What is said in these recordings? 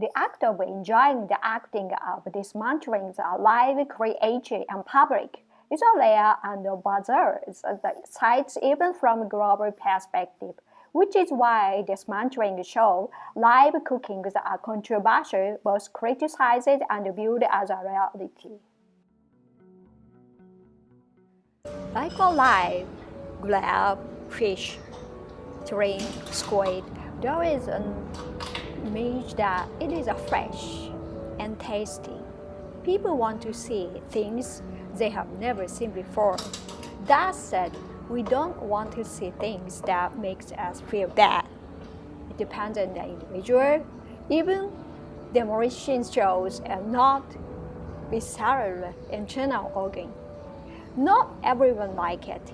The act of enjoying the acting of dismantling a live creature in public is a layer under bazaars the sights even from a global perspective, which is why dismantling show live cookings are controversial, both criticized and viewed as a reality. Like a live crab, fish, shrimp, squid, there is an image that it is fresh and tasty. People want to see things they have never seen before. That said, we don't want to see things that makes us feel bad. It depends on the individual. Even demolition shows are not visceral internal organ. Not everyone like it.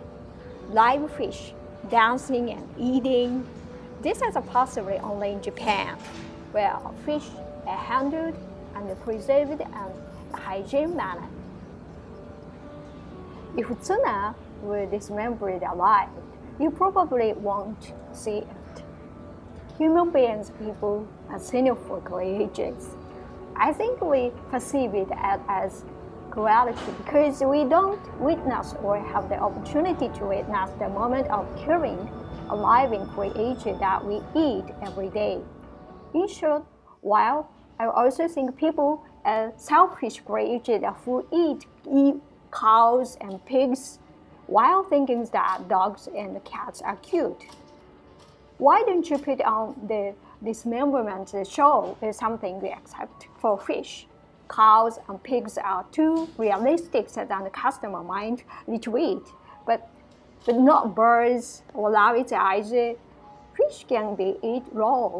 Live fish, dancing and eating. This is possible only in Japan, where fish are handled and preserved in a hygiene manner. If tuna were dismembered alive, you probably won't see it. Human beings, people, are sinful creatures. I think we perceive it as cruelty because we don't witness or have the opportunity to witness the moment of killing a living creature that we eat every day. In short, while I also think people are selfish creatures who eat cows and pigs while thinking that dogs and cats are cute. Why don't you put on the dismemberment show is something we accept for fish? Cows and pigs are too realistic than the customer might retweet, but not birds or rabbits either. Fish can be eaten raw,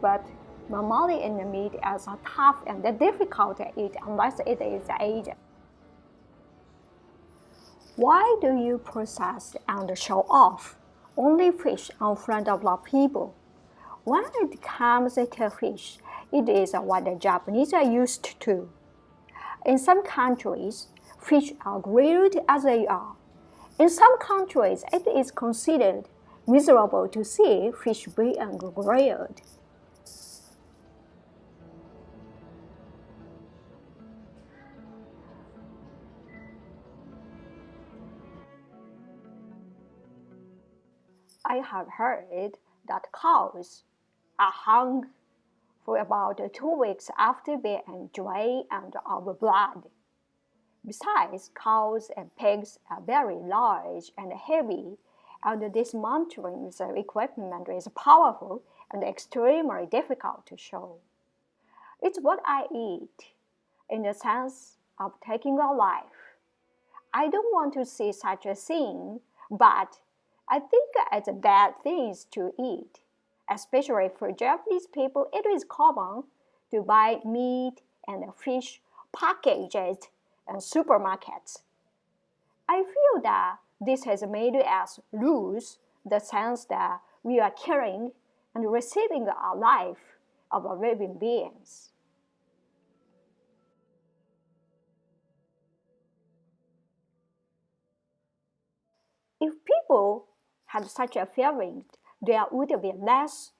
but mammalian in the meat is tough and difficult to eat unless it is aged. Why do you process and show off only fish in front of the people? When it comes to fish, it is what the Japanese are used to. In some countries, fish are grilled as they are. In some countries, it is considered miserable to see fish being grilled. I have heard that cows are hung for about 2 weeks after being dry and of blood. Besides, cows and pigs are very large and heavy, and dismantling the equipment is powerful and extremely difficult to show. It's what I eat, in the sense of taking a life. I don't want to see such a thing, but I think it's a bad thing to eat. Especially for Japanese people, it is common to buy meat and fish packaged in supermarkets. I feel that this has made us lose the sense that we are caring and receiving a life of living beings. If people had such a feeling, there would be less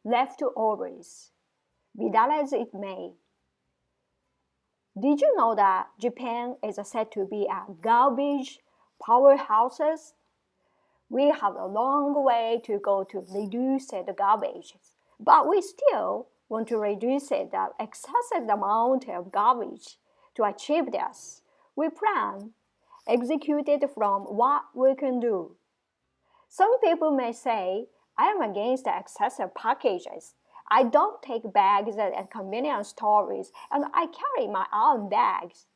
leftovers, be that as it may. Did you know that Japan is said to be a garbage powerhouse? We have a long way to go to reduce the garbage, but we still want to reduce the excessive amount of garbage. To achieve this, we plan, executed from what we can do. Some people may say, I am against the excessive packages. I don't take bags at convenience stores and I carry my own bags.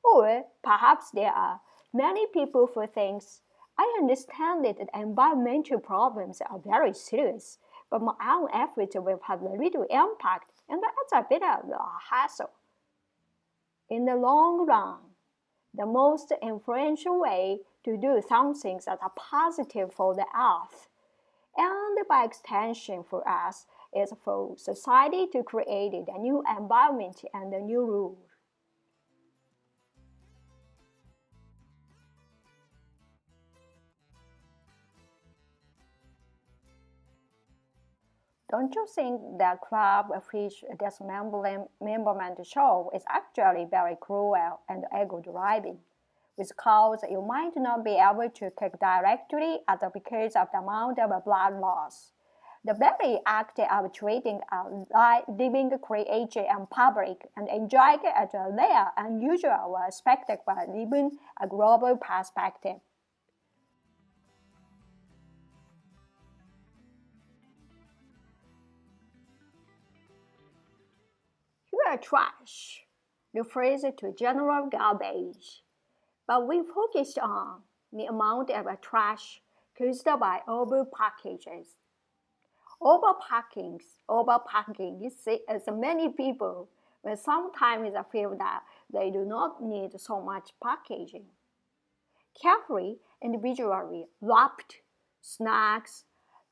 Or perhaps there are many people who think, I understand that environmental problems are very serious, but my own efforts will have little impact and that's a bit of a hassle. In the long run, the most influential way to do something that are positive for the earth, and by extension for us, is for society to create a new environment and a new rule. Don't you think that crab fish dismemberment show is actually very cruel and ego-driving? With cows, you might not be able to cook directly because of the amount of blood loss. The very act of treating a living creature in public and enjoying it as a rare, unusual spectacle, even a global perspective. Here, trash refers to general garbage, but we focused on the amount of trash caused by overpackages. Overpacking is many people will sometimes feel that they do not need so much packaging. Carefully, individually wrapped snacks,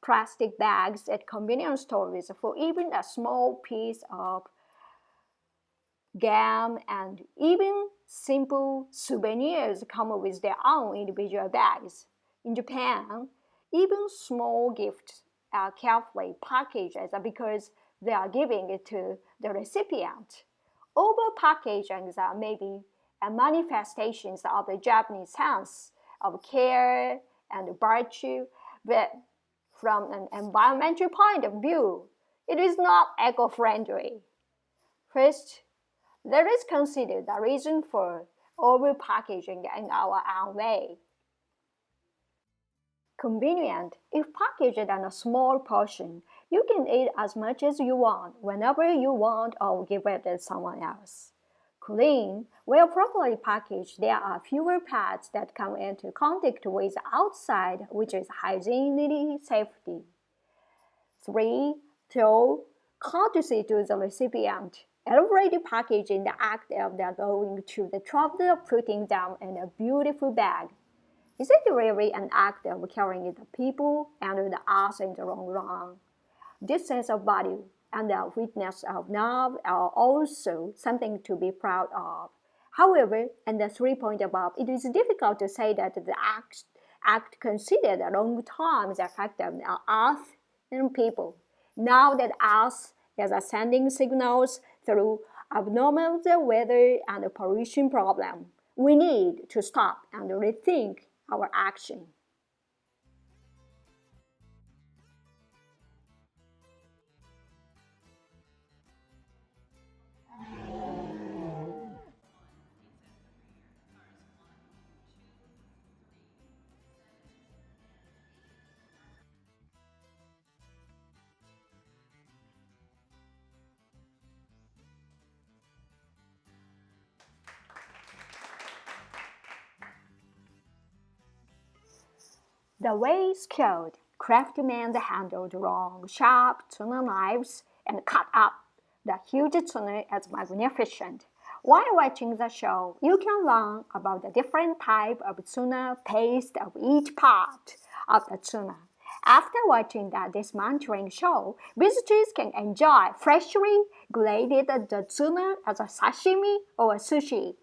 plastic bags at convenience stores for even a small piece of gum, and even simple souvenirs come with their own individual bags. In Japan, even small gifts are carefully packaged because they are giving it to the recipient. Over-packagings are maybe manifestations of the Japanese sense of care and virtue, but from an environmental point of view, it is not eco-friendly. First, there is considered a reason for over-packaging in our own way. Convenient. If packaged in a small portion, you can eat as much as you want, whenever you want, or give it to someone else. Clean. Well properly packaged, there are fewer parts that come into contact with outside, which is hygiene safety. 3. Throw courtesy to the recipient. Elaborate packaging the act of their going to the trouble of putting them in a beautiful bag. Is it really an act of carrying the people and the us in the long run? This sense of value and the witness of love are also something to be proud of. However, in the 3 points above, it is difficult to say that the act considered a long time the effect of the earth and people. Now that Earth is sending signals through abnormal weather and pollution problem, we need to stop and rethink our action. The way skilled craftsmen handled long, sharp tuna knives and cut up the huge tuna is magnificent. While watching the show, you can learn about the different type of tuna, taste of each part of the tuna. After watching the dismantling show, visitors can enjoy freshly grated tuna as a sashimi or a sushi.